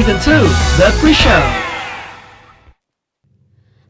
Season 2, The Preshow.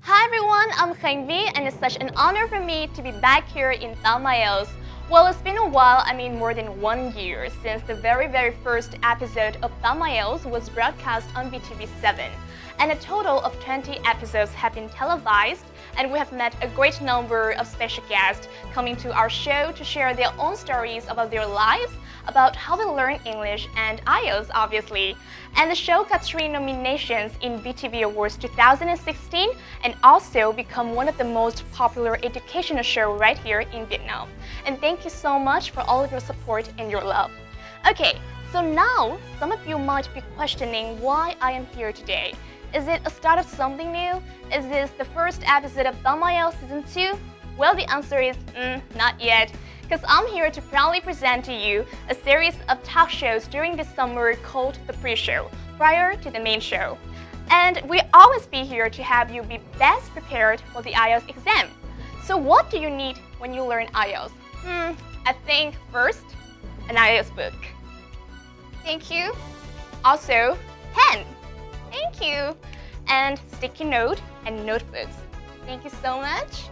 Hi everyone, I'm Khangvi and it's such an honor for me to be back here in IELTS. Well, it's been a while, more than 1 year since the very first episode of IELTS was broadcast on BTV7. And a total of 20 episodes have been televised, and we have met a great number of special guests coming to our show to share their own stories about their lives, about how they learn English and IELTS, obviously. And the show got 3 nominations in BTV Awards 2016 and also become one of the most popular educational shows right here in Vietnam. And thank you so much for all of your support and your love. Okay, so now some of you might be questioning why I am here today. Is it a start of something new? Is this the first episode of IELTS Season 2? Well, the answer is not yet, because I'm here to proudly present to you a series of talk shows during the summer called The Preshow, prior to the main show. And we always be here to have you be best prepared for the IELTS exam. So what do you need when you learn IELTS? I think first, an IELTS book. Thank you. Also, pen. Thank you. And sticky note and notebooks. Thank you so much.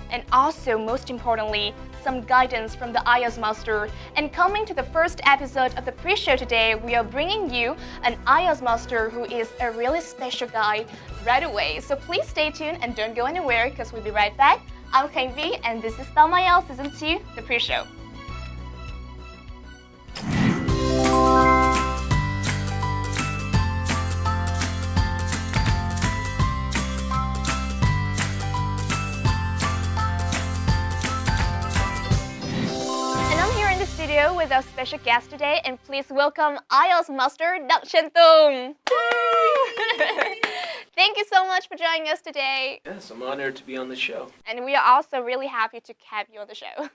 And also, most importantly, some guidance from the IELTS master. And coming to the first episode of the pre-show today, we are bringing you an IELTS master who is a really special guy right away. So please stay tuned and don't go anywhere because we'll be right back. I'm Khangvi and this is IELTS Season 2, the pre-show. With our special guest today, and please welcome IELTS Master Đặng Trần Tùng. Thank you so much for joining us today. Yes, I'm honored to be on the show. And we are also really happy to have you on the show.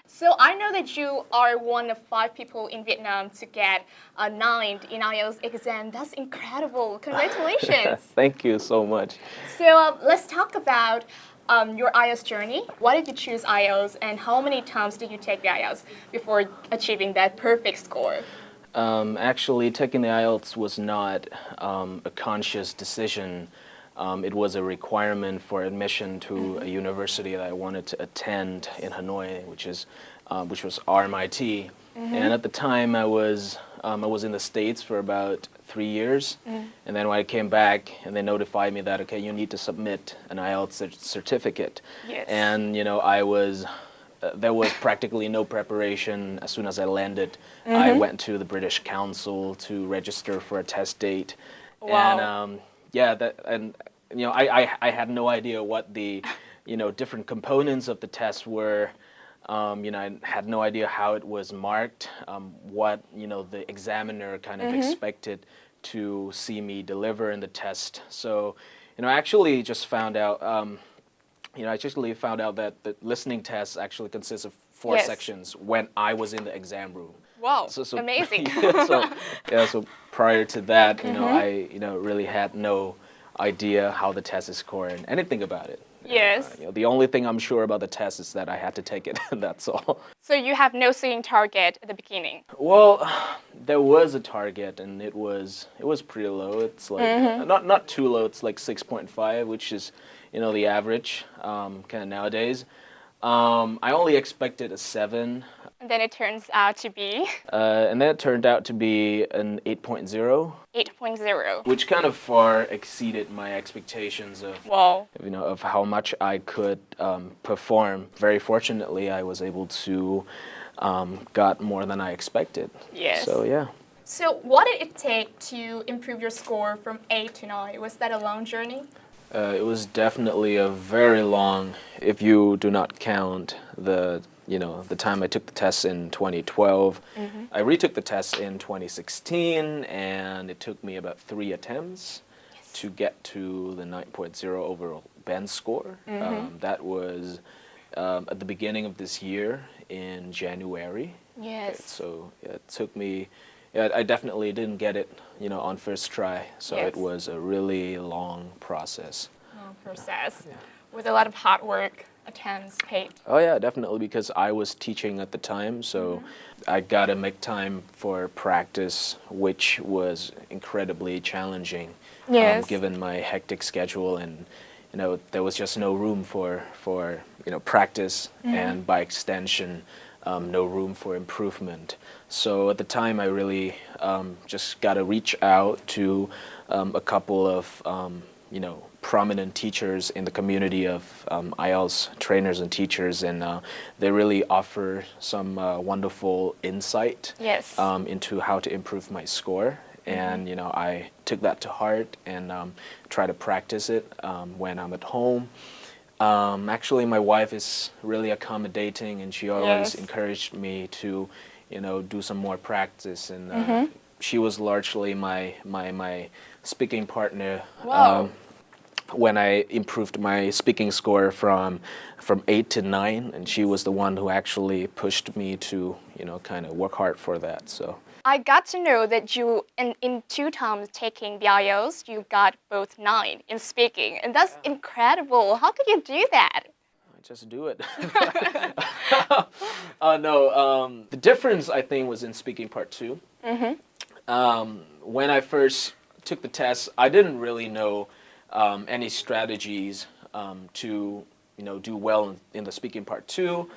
So I know that you are one of 5 people in Vietnam to get a 9 in IELTS exam. That's incredible. Congratulations. Thank you so much. So let's talk about your IELTS journey. Why did you choose IELTS and how many times did you take the IELTS before achieving that perfect score? Actually, taking the IELTS was not a conscious decision. It was a requirement for admission to a university that I wanted to attend in Hanoi, which was RMIT. And at the time, I was in the States for about 3 years, and then when I came back, and they notified me that okay, you need to submit an IELTS certificate. Yes. And there was practically no preparation. As soon as I landed, I went to the British Council to register for a test date. Wow. And I had no idea what the different components of the test were. I had no idea how it was marked, what the examiner kind of expected to see me deliver in the test. So, I actually just found out. That the listening test actually consists of 4 sections when I was in the exam room. Wow, so amazing. So prior to that, I really had no idea how the test is scored and anything about it. Yes. The only thing I'm sure about the test is that I had to take it, and that's all. So you have no singing target at the beginning? Well, there was a target, and it was pretty low. It's like not too low. It's like 6.5, which is the average kind of nowadays. I only expected a 7. And then it turns out to be? And then it turned out to be an 8.0. 8.0. Which kind of far exceeded my expectations of, of how much I could perform. Very fortunately, I was able to got more than I expected. Yes. So, yeah. So what did it take to improve your score from 8 to 9? Was that a long journey? It was definitely a very long, if you do not count the time I took the test in 2012. I retook the test in 2016, and it took me about 3 attempts to get to the 9.0 overall band score. That was at the beginning of this year in January. Yes. Okay, so it took me. I definitely didn't get it, on first try. So it was a really long process. With a lot of hard work. attempts paid? Oh yeah, definitely, because I was teaching at the time, so I got to make time for practice, which was incredibly challenging, Yes. given my hectic schedule, and there was just no room for practice, and by extension, no room for improvement. So at the time, I really just got to reach out to a couple of prominent teachers in the community of IELTS trainers and teachers, and they really offer some wonderful insight Yes. into how to improve my score. And I took that to heart and try to practice it when I'm at home. Actually, my wife is really accommodating, and she always encouraged me to do some more practice, and she was largely my speaking partner. Wow. When I improved my speaking score from 8 to 9, and she was the one who actually pushed me to kind of work hard for that. So I got to know that you, in 2 times taking the IELTS, you got both 9 in speaking, and that's incredible. How could you do that? I just do it. No, the difference I think was in speaking part 2. When I first took the test, I didn't really know any strategies to do well in the speaking part 2,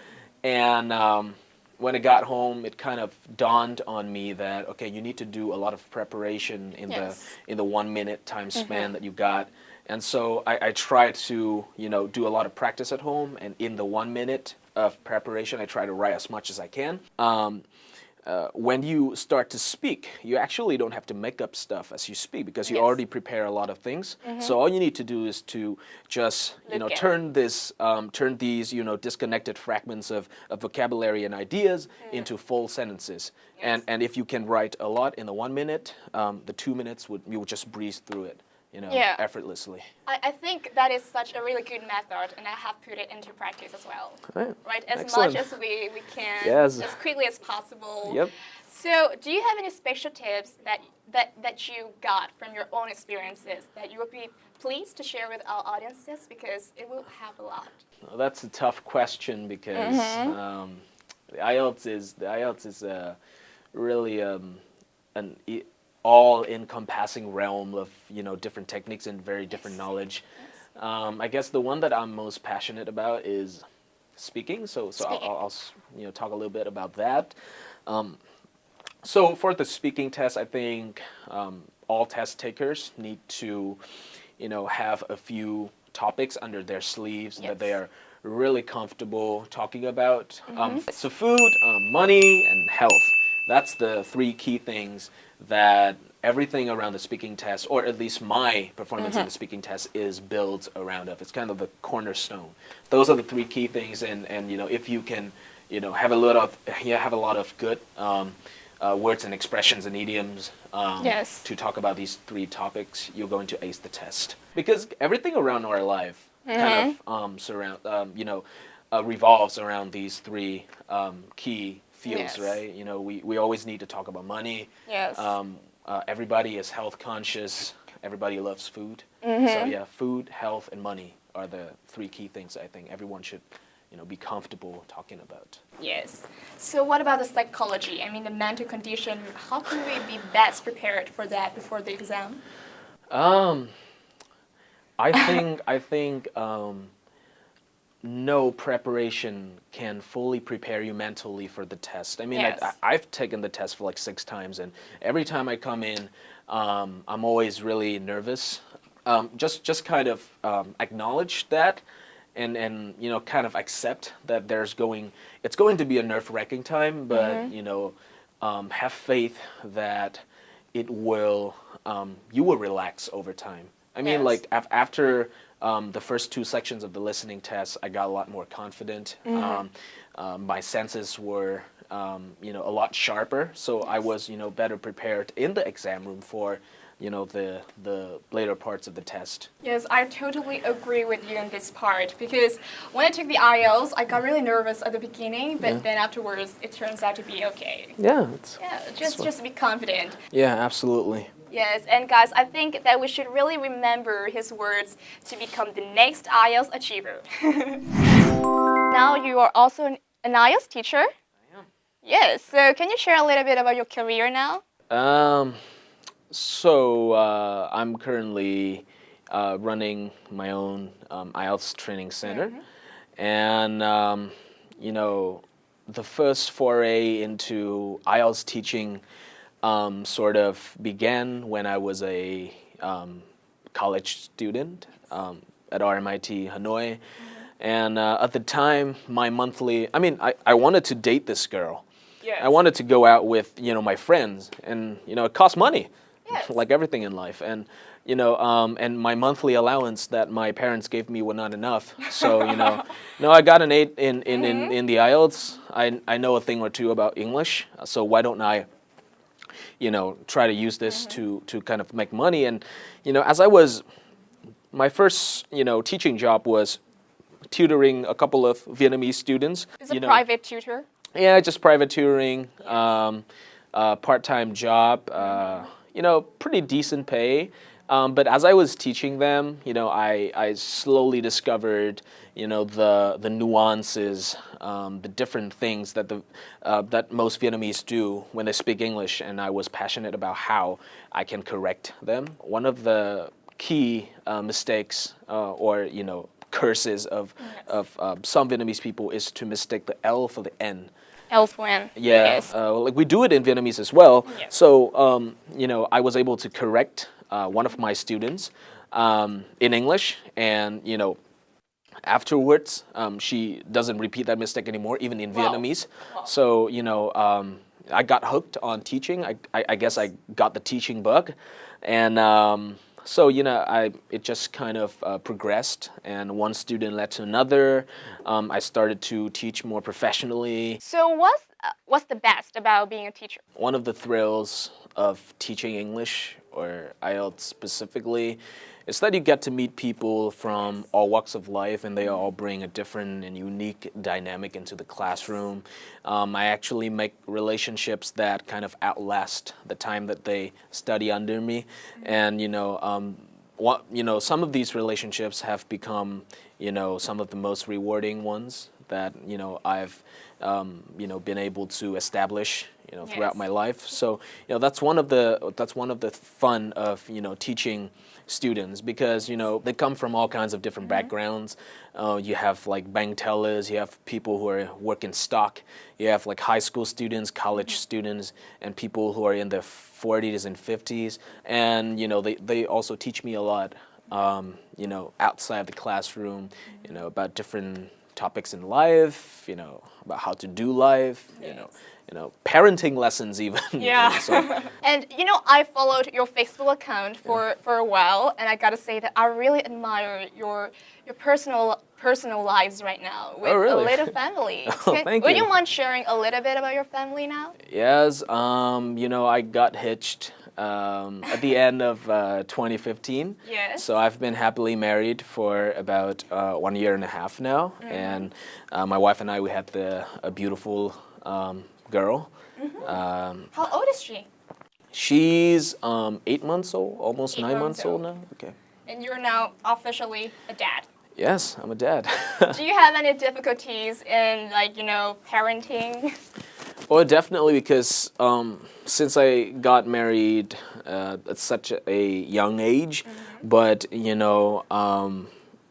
and when I got home, it kind of dawned on me that okay, you need to do a lot of preparation in the 1 minute time span that you got, and so I tried to do a lot of practice at home, and in the 1 minute of preparation, I try to write as much as I can. When you start to speak, you actually don't have to make up stuff as you speak because you already prepare a lot of things. So all you need to do is to just turn these disconnected fragments of vocabulary and ideas into full sentences. And if you can write a lot in the 1 minute, the 2 minutes you would just breeze through it. Effortlessly. I think that is such a really good method, and I have put it into practice as well. Right, as Excellent. much as we can, Yes. as quickly as possible. Yep. So, do you have any special tips that you got from your own experiences that you would be pleased to share with our audiences, because it will help a lot? Well, that's a tough question because the IELTS is really an all-encompassing realm of different techniques and very different knowledge. I guess the one that I'm most passionate about is speaking. So I'll talk a little bit about that. So for the speaking test, I think all test takers need to have a few topics under their sleeves that they are really comfortable talking about. So food, money, and health. That's the 3 key things that everything around the speaking test, or at least my performance in the speaking test, is built around of. It's kind of the cornerstone. Those are the 3 key things, and if you can have a lot of good words and expressions and idioms to talk about these 3 topics, you're going to ace the test. Because everything around our life kind of revolves around these 3 key fields, right? We always need to talk about money. Yes. Everybody is health conscious. Everybody loves food. So yeah, food, health, and money are the 3 key things I think everyone should be comfortable talking about. Yes. So what about the psychology? I mean, the mental condition. How can we be best prepared for that before the exam? I think no preparation can fully prepare you mentally for the test. I mean, I've taken the test for like 6 times, and every time I come in, I'm always really nervous. Just kind of acknowledge that, and kind of accept that it's going to be a nerve-wracking time, but have faith that you will relax over time. I mean, like after the first 2 sections of the listening test, I got a lot more confident. My senses were, a lot sharper, so I was, better prepared in the exam room for, the later parts of the test. Yes, I totally agree with you in this part, because when I took the IELTS, I got really nervous at the beginning, but then afterwards, it turns out to be okay. Yeah. Just be confident. Yeah, absolutely. Yes, and guys, I think that we should really remember his words to become the next IELTS achiever. Now you are also an IELTS teacher. I am. Yes, so can you share a little bit about your career now? I'm currently running my own IELTS training center, and the first foray into IELTS teaching sort of began when I was a college student at RMIT Hanoi, and at the time, my monthly, I wanted to date this girl. Yes. I wanted to go out with, my friends, and, it cost money, Yes. like everything in life. And, and my monthly allowance that my parents gave me were not enough. So, I got an 8 in the IELTS. I know a thing or two about English, so why don't I, try to use this to kind of make money. And, my first, teaching job was tutoring a couple of Vietnamese students. Is a private tutor? Yeah, just private tutoring, part-time job, pretty decent pay. But as I was teaching them, I slowly discovered, the nuances, the different things that that most Vietnamese do when they speak English, and I was passionate about how I can correct them. One of the key mistakes, or curses of some Vietnamese people is to mistake the L for the N. L for N. Yeah, Yes. like we do it in Vietnamese as well. Yes. So, I was able to correct one of my students in English, and afterwards, she doesn't repeat that mistake anymore, even in Vietnamese. Wow. So, I got hooked on teaching. I guess I got the teaching bug, and so it just kind of progressed, and one student led to another. I started to teach more professionally. So what's the best about being a teacher? One of the thrills of teaching English, or IELTS specifically, is that you get to meet people from all walks of life, and they all bring a different and unique dynamic into the classroom. I actually make relationships that kind of outlast the time that they study under me, and some of these relationships have become some of the most rewarding ones that I've been able to establish throughout my life. So that's one of the fun of teaching students, because they come from all kinds of different backgrounds. You have like bank tellers, you have people who are working stock, you have like high school students, college students, and people who are in their 40s and 50s, and they also teach me a lot outside the classroom, about different topics in life, about how to do life, parenting lessons even. Yeah. So. And I followed your Facebook account for a while, and I gotta say that I really admire your personal lives right now with a little family. Thank Would you. you mind sharing a little bit about your family now? Yes, I got hitched at the end of 2015. Yes. So I've been happily married for about 1 year and a half now, and my wife and I, we had a beautiful girl. How old is she? She's 8 months old, almost 9 months old now. Okay. And you're now officially a dad. Yes, I'm a dad. Do you have any difficulties in parenting? Well, definitely, because since I got married at such a young age, but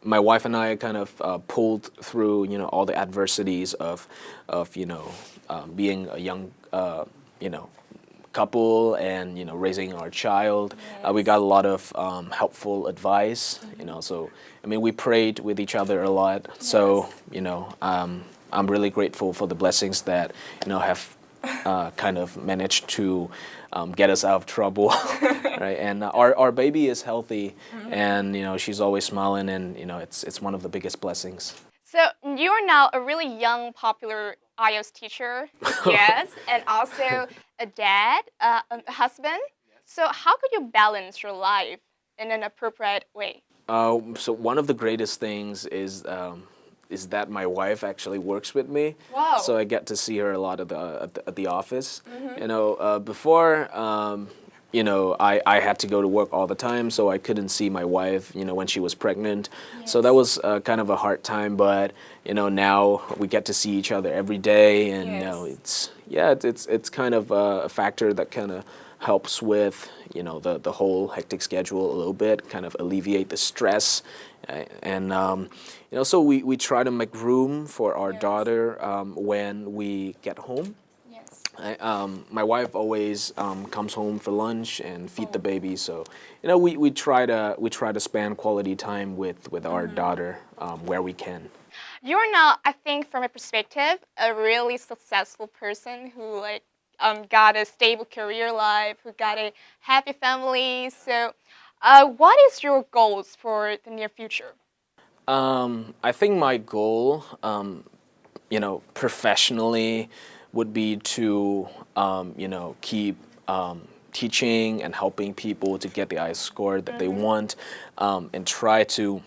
my wife and I kind of pulled through all the adversities of being a young couple and raising our child. Yes. We got a lot of helpful advice. So we prayed with each other a lot. Yes. So I'm really grateful for the blessings that have kind of managed to get us out of trouble, right? And our baby is healthy, and she's always smiling, and it's one of the biggest blessings. So you are now a really young, popular IELTS teacher, yes, and also a dad, a husband. So how could you balance your life in an appropriate way? So one of the greatest things is that my wife actually works with me. Wow. So I get to see her a lot at the office. Before I had to go to work all the time, so I couldn't see my wife, when she was pregnant. So that was kind of a hard time, but, now we get to see each other every day, and it's kind of a factor that kind of helps with, the whole hectic schedule a little bit, kind of alleviate the stress. And, so we try to make room for our daughter when we get home. My wife always comes home for lunch and feed the baby, so we try to spend quality time with our daughter where we can. You're now, I think, from a perspective, a really successful person who got a stable career life, who got a happy family. So, what is your goals for the near future? I think my goal, professionally, would be to, keep teaching and helping people to get the IELTS score that they want, and try to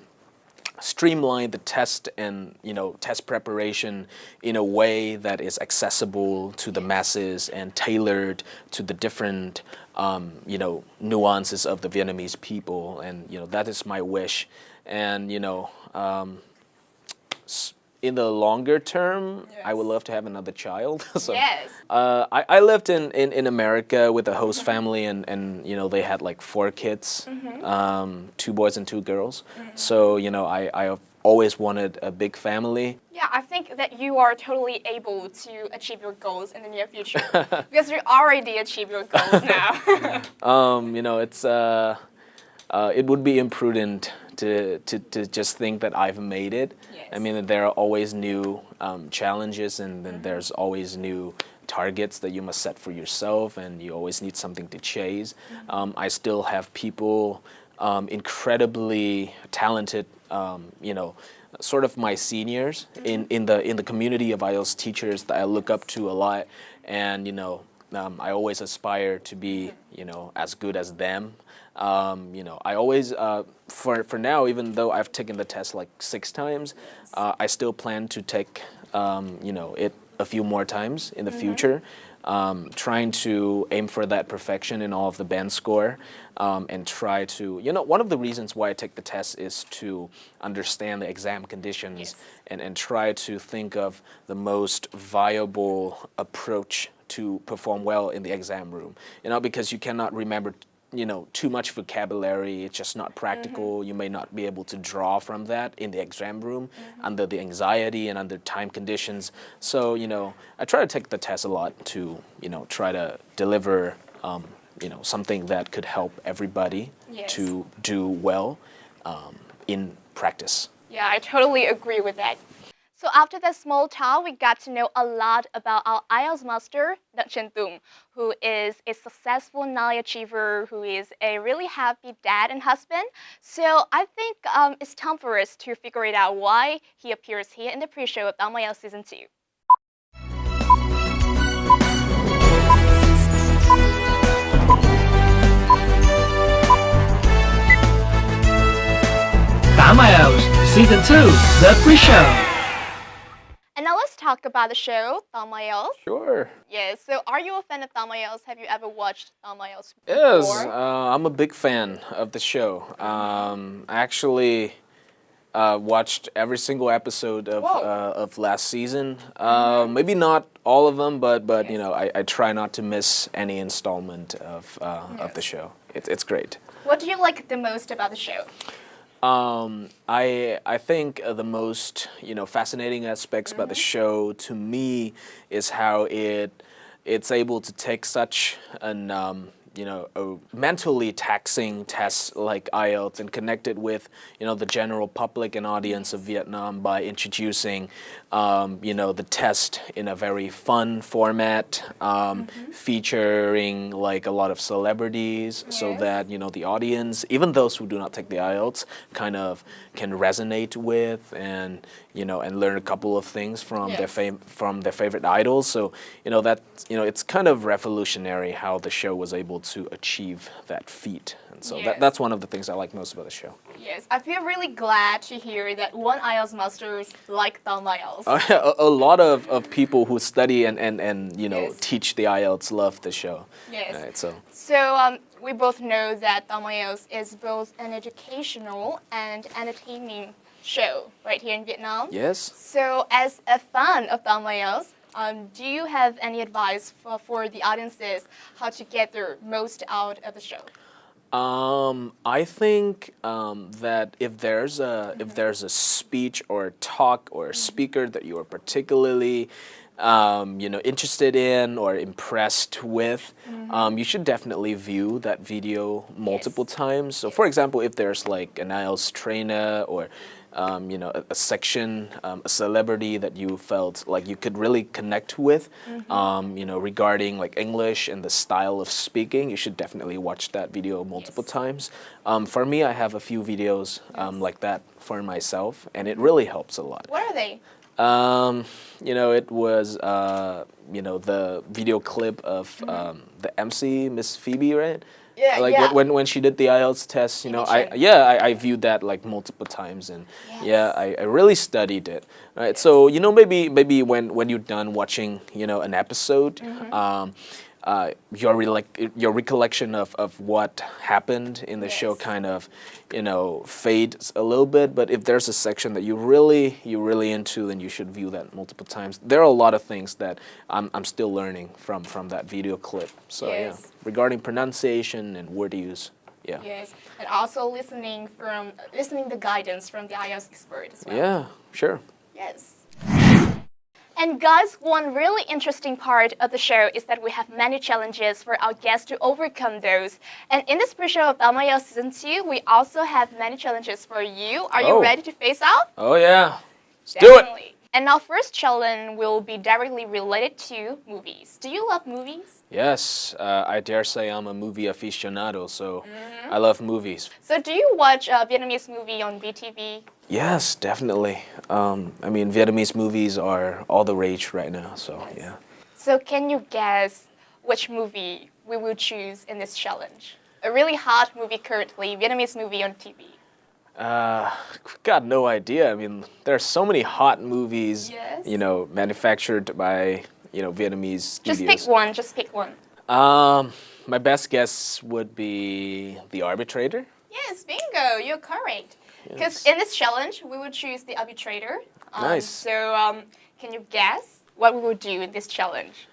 streamline the test and, test preparation in a way that is accessible to the masses and tailored to the different, nuances of the Vietnamese people. And, that is my wish. And, in the longer term, I would love to have another child. So, I lived in America with a host family, and they had like 4 kids, 2 boys and 2 girls. So I have always wanted a big family. Yeah, I think that you are totally able to achieve your goals in the near future because you already achieved your goals now. It would be imprudent to just think that I've made it. I mean, there are always new challenges, and then there's always new targets that you must set for yourself, and you always need something to chase. I still have people, incredibly talented, sort of my seniors in the community of IELTS teachers that I look up to a lot, and I always aspire to be as good as them. I always, for now, even though I've taken the test like 6 times, I still plan to take, it a few more times in the future, trying to aim for that perfection in all of the band score, and try to, one of the reasons why I take the test is to understand the exam conditions and try to think of the most viable approach to perform well in the exam room, because you cannot remember too much vocabulary. It's just not practical. You may not be able to draw from that in the exam room under the anxiety and under time conditions. So, I try to take the test a lot to, try to deliver, something that could help everybody to do well in practice. Yeah, I totally agree with that. So after that small talk, we got to know a lot about our IELTS master, Chen Tung, who is a successful knowledge achiever, who is a really happy dad and husband. So I think it's time for us to figure it out why he appears here in the pre-show of IELTS Season 2. IELTS Season 2, the pre-show. And now let's talk about the show, IELTS. Sure. Yes, so are you a fan of IELTS? Have you ever watched IELTS before? Yes, I'm a big fan of the show. I actually watched every single episode of last season. Maybe not all of them, but I try not to miss any installment of the show. It's great. What do you like the most about the show? I think the most fascinating aspects about the show to me is how it's able to take such an a mentally taxing test like IELTS and connect it with the general public and audience of Vietnam by introducing the test in a very fun format, featuring like a lot of celebrities, so that the audience, even those who do not take the IELTS, kind of can resonate with and and learn a couple of things from their favorite idols. So it's kind of revolutionary how the show was able to achieve that feat. And so that's one of the things I like most about the show. Yes, I feel really glad to hear that one IELTS masters like IELTS. A lot of people who study and teach the IELTS love the show. Yes. Right, so we both know that Thelma IELTS is both an educational and entertaining show right here in Vietnam. Yes. So as a fan of Thelma IELTS, do you have any advice for the audiences how to get the most out of the show? I think that if there's a speech or a talk or a speaker that you are particularly interested in or impressed with, you should definitely view that video multiple times. So, for example, if there's like an IELTS trainer or a section, a celebrity that you felt like you could really connect with, regarding like English and the style of speaking, you should definitely watch that video multiple times. For me, I have a few videos like that for myself, and it really helps a lot. What are they? It was, the video clip of the MC, Miss Phoebe, right? Yeah, like yeah. when she did the IELTS test, I viewed that like multiple times, and I really studied it. Right, so maybe when you're done watching an episode, your recollection of what happened in the show kind of fades a little bit. But if there's a section that you're really into, then you should view that multiple times. There are a lot of things that I'm still learning from that video clip. So regarding pronunciation and word use. Yeah. Yes, and also listening the guidance from the IELTS expert as well. Yeah, sure. Yes. And guys, one really interesting part of the show is that we have many challenges for our guests to overcome those. And in this pre-show of Thelma IELTS Season 2, we also have many challenges for you. Are you ready to face off? Oh yeah, let's do it. And our first challenge will be directly related to movies. Do you love movies? Yes, I dare say I'm a movie aficionado, so I love movies. So do you watch a Vietnamese movie on VTV? Yes, definitely. Vietnamese movies are all the rage right now, so yeah. So can you guess which movie we will choose in this challenge? A really hot movie currently, Vietnamese movie on TV. Got no idea. I mean, there are so many hot movies, manufactured by, Vietnamese studios. Just pick one. My best guess would be The Arbitrator. Yes, bingo, you're correct. Because in this challenge, we will choose The Arbitrator. Nice. So can you guess what we will do in this challenge?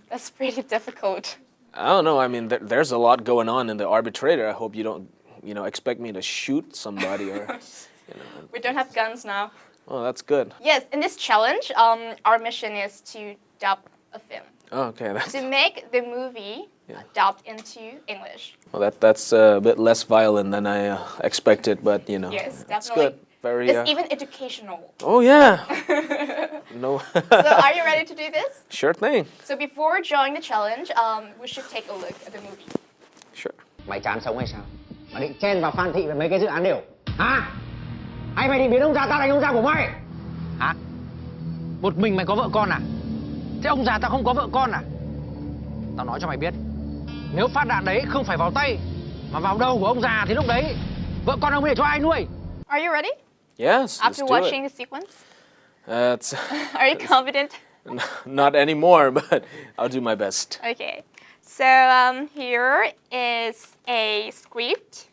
That's pretty difficult. I don't know. I mean, there's a lot going on in The Arbitrator. I hope you don't expect me to shoot somebody or, We don't have guns now. Oh, that's good. Yes, in this challenge, our mission is to dub a film. Oh, okay. To make the movie dubbed into English. Well, that's a bit less violent than I expected, but yes, definitely. It's good. It's even educational. Oh yeah. No. So are you ready to do this? Sure thing. So before joining the challenge, we should take a look at the movie. Sure. Mày chán sống hay sao? Mày định chen vào Phan Thị về mấy cái dự án đều hả? Hay mày định biến ông già tao thành ông già của mày? Hả? Một mình mày có vợ con à? Thế ông già tao không có vợ con à? Tao nói cho mày biết, nếu phát đạn đấy không phải vào tay mà vào đầu của ông già thì lúc đấy vợ con ông để cho ai nuôi? Are you ready? Yes. After watching the sequence? Are you confident? Not anymore, but I'll do my best. Okay. So here is a script,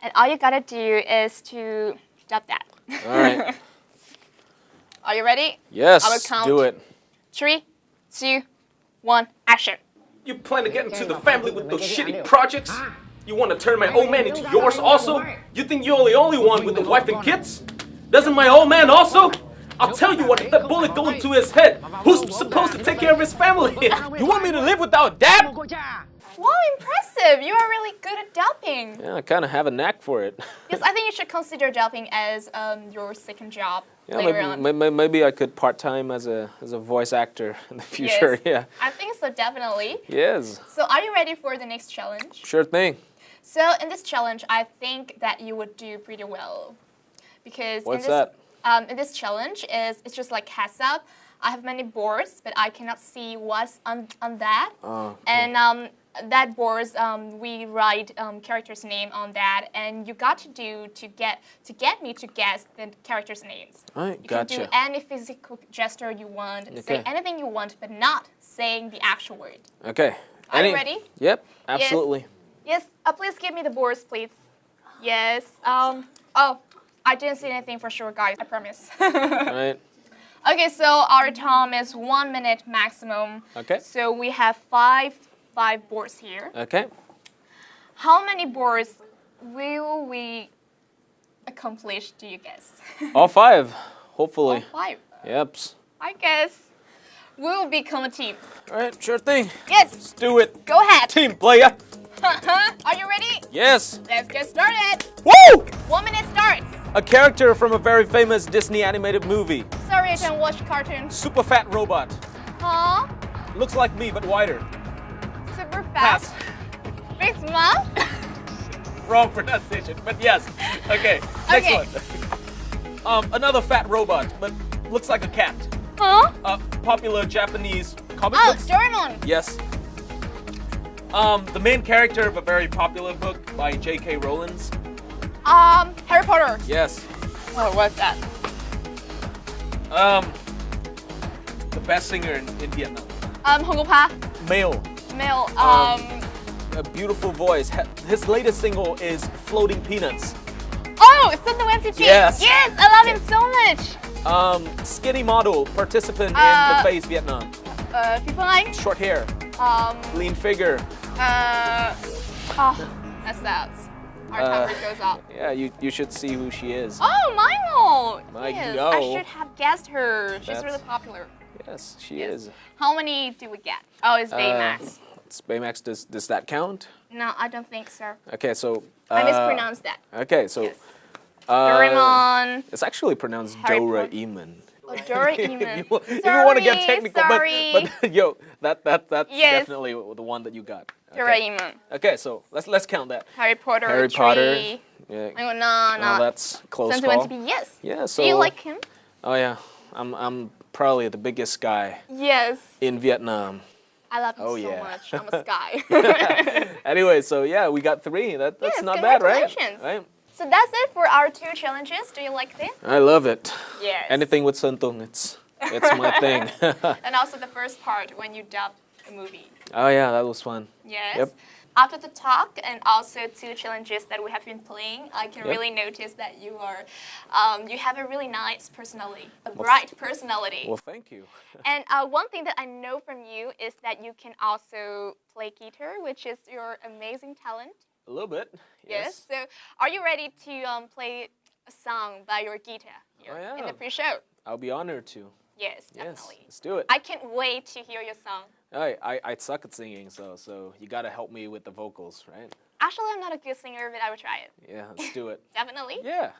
and all you gotta do is to dub that. All right. Are you ready? Yes. I will count. Do it. 3, 2, 1, action. You plan to get into the family with those shitty projects? You want to turn my old man into yours also? You think you're the only one with a wife and kids? Doesn't my old man also? I'll tell you what, if that bullet goes into his head, who's supposed to take care of his family? You want me to live without dad? Wow, impressive! You are really good at dubbing. Yeah, I kind of have a knack for it. Yes, I think you should consider dubbing as your second job later on. Maybe I could part-time as a voice actor in the future. Yes, yeah. I think so, definitely. Yes. So are you ready for the next challenge? Sure thing. So in this challenge, I think that you would do pretty well. Because in this challenge, it's just like heads up. I have many boards, but I cannot see what's on that. Oh, okay. And that boards, we write characters' name on that, and you got to do to get me to guess the characters' names. Alright, you gotcha. can do any physical gesture you want, say anything you want, but not saying the actual word. Okay. Are you ready? Yep, absolutely. Yes, please give me the boards, please. Yes. Oh, I didn't see anything for sure, guys. I promise. Right. Okay, so our time is 1 minute maximum. Okay. So we have five boards here. Okay. How many boards will we accomplish, do you guess? All 5, hopefully. All 5. Yep. I guess we'll become a team. All right, sure thing. Yes. Let's do it. Go ahead. Team player. Are you ready? Yes. Let's get started. Woo! 1 minute starts. A character from a very famous Disney animated movie. Sorry, I don't watch cartoons. Super fat robot. Huh? Looks like me, but wider. Super Pass. fast. Big smile. Wrong pronunciation, but yes. Okay, next Okay. one. Another fat robot, but looks like a cat. Huh? Popular Japanese comic Oh, books. Doraemon. Yes. The main character of a very popular book by J.K. Rowling's. Harry Potter. Yes. Oh, what's that? The best singer in Vietnam. Hong Pa. Male. Male. A beautiful voice. His latest single is Floating Peanuts. Oh, it's the NCT. Yes. Yes, I love him so much. Skinny model, participant in The Face Vietnam. People like. Short hair, lean figure. Oh, that's sad. Our timer goes up. Yeah, you should see who she is. Oh, Mimo. My Yes, go. I should have guessed her. She's That's- really popular. Yes, she is. How many do we get? Oh, it's Baymax. It's Baymax. Does that count? No, I don't think so. Okay, so. I mispronounced that. Okay, so. Yes. Doraemon. It's actually pronounced Harry Potter. Doraemon. Oh, Doraemon. If you want to get technical, sorry. but yo, that's Yes. definitely the one that you got. Okay. Doraemon. Okay, so let's count that. Harry Potter. Harry Potter. Tree. Yeah. Oh, no. That's close Since call. went to be yes. Yeah, so. Do you like him? Oh yeah, I'm probably the biggest guy Yes. in Vietnam. I love him Oh, so yeah. much. I'm a sky. Anyway, so yeah, we got 3. That's Yes, not bad, right? congratulations. Right? So that's it for our 2 challenges. Do you like this? I love it. Yes. Anything with Sơn Tùng, it's my thing. And also the first part when you dub a movie. Oh yeah, that was fun. Yes. Yep. After the talk and also 2 challenges that we have been playing, I can Yep. really notice that you are, you have a really nice personality, a bright personality. Well, thank you. And one thing that I know from you is that you can also play guitar, which is your amazing talent. A little bit. Yes. So, are you ready to play a song by your guitar here Oh, yeah. in the pre-show? I'll be honored to. Yes, Yes, definitely. let's do it. I can't wait to hear your song. I suck at singing, so you gotta help me with the vocals, right? Actually, I'm not a good singer, but I will try it. Yeah, let's do it. Definitely. Yeah.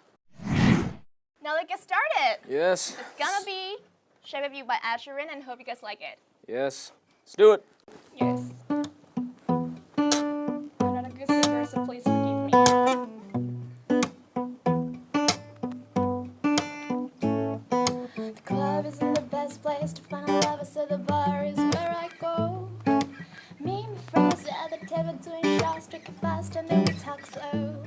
Now let's get started. Yes. It's gonna be Shape of You by Ed Sheeran, and hope you guys like it. Yes. Let's do it. Yes. I'm not a good singer, so please forgive me. The club isn't the best place to find a lover, so the bar is where I go. Me and my friends at the table doing shots, drinking fast, and then we talk slow.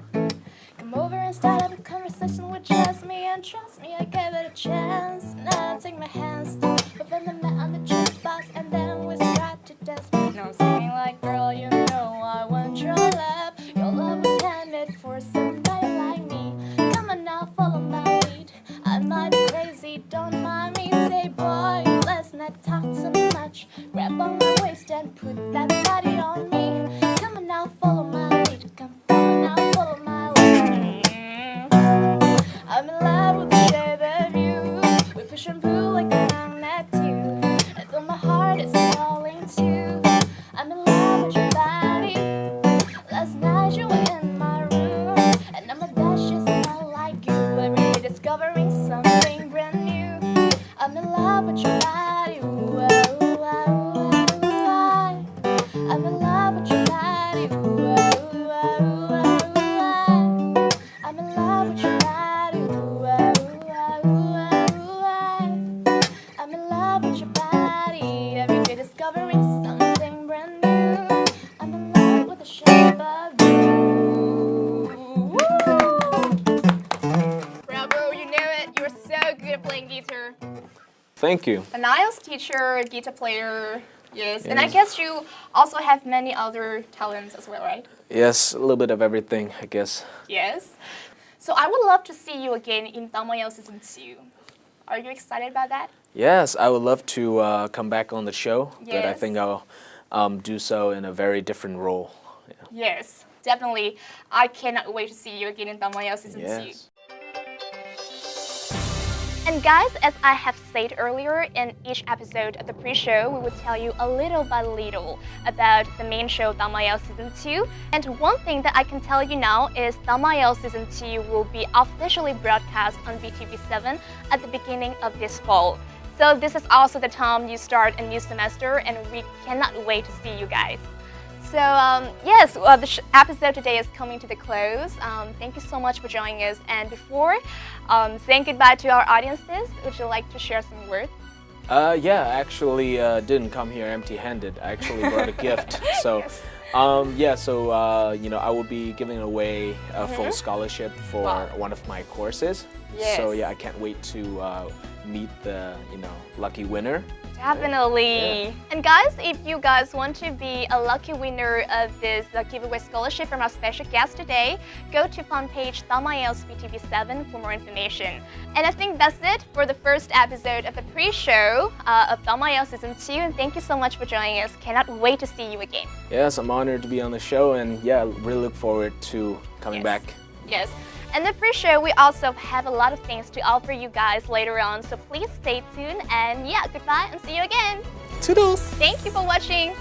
Come over and start up a conversation with just me, and trust me, I gave it a chance. Now take my hands, open the mat on the jukebox, and then we start to dance. Now I'm singing like, girl, you know I want your love. Your love was handmade for somebody like me. Come on now, follow my lead. I might be crazy, don't mind me. Say, boy, let's not talk too much. Grab on my waist and put that body on me. Come on now, follow my lead. Come on now, follow my lead. I'm in love with the shape of you. We push and pull like a magnet too. And though my heart is falling too, I'm in love with your body. Last night you were in my room, and I'm a dash just not like you. Every day discovering something brand new. I'm in love with your body. Ooh, ooh, ooh, ooh, I'm in love with your body. Ooh, ooh, ooh, ooh, I'm in love with your body. Ooh, ooh, ooh, I'm in love with your body. Every day discovering something brand new. I'm in love with the shape of you. Bravo, you know it. You're so good at playing guitar. Thank you. An IELTS teacher, guitar player, Yes, and I guess you also have many other talents as well, right? Yes, a little bit of everything, I guess. Yes. So I would love to see you again in Tamayo Season 2. Are you excited about that? Yes, I would love to come back on the show, but I Yes. think I'll do so in a very different role. Yeah. Yes, definitely. I cannot wait to see you again in Tamayo Season 2. Yes. And guys, as I have said earlier, in each episode of the pre-show, we will tell you a little by little about the main show Tamayo Season 2. And one thing that I can tell you now is Tamayo Season 2 will be officially broadcast on VTV7 at the beginning of this fall. So this is also the time you start a new semester, and we cannot wait to see you guys. So yes, the episode today is coming to the close. Thank you so much for joining us. And before saying goodbye to our audiences, would you like to share some words? Yeah, I actually didn't come here empty-handed. I actually brought a gift. So, Yes. yeah, so you know, I will be giving away a full scholarship for one of my courses. Yes. So yeah, I can't wait to meet the lucky winner. Definitely. Yeah. And guys, if you guys want to be a lucky winner of this giveaway scholarship from our special guest today, go to fan page Tamayo's VTV7 for more information. And I think that's it for the first episode of the pre-show of Tamayo Season 2. And thank you so much for joining us. Cannot wait to see you again. Yes, I'm honored to be on the show, and yeah, really look forward to coming back. Yes. And the pre-show, we also have a lot of things to offer you guys later on, so please stay tuned. And yeah, goodbye and see you again. Toodles! Thank you for watching.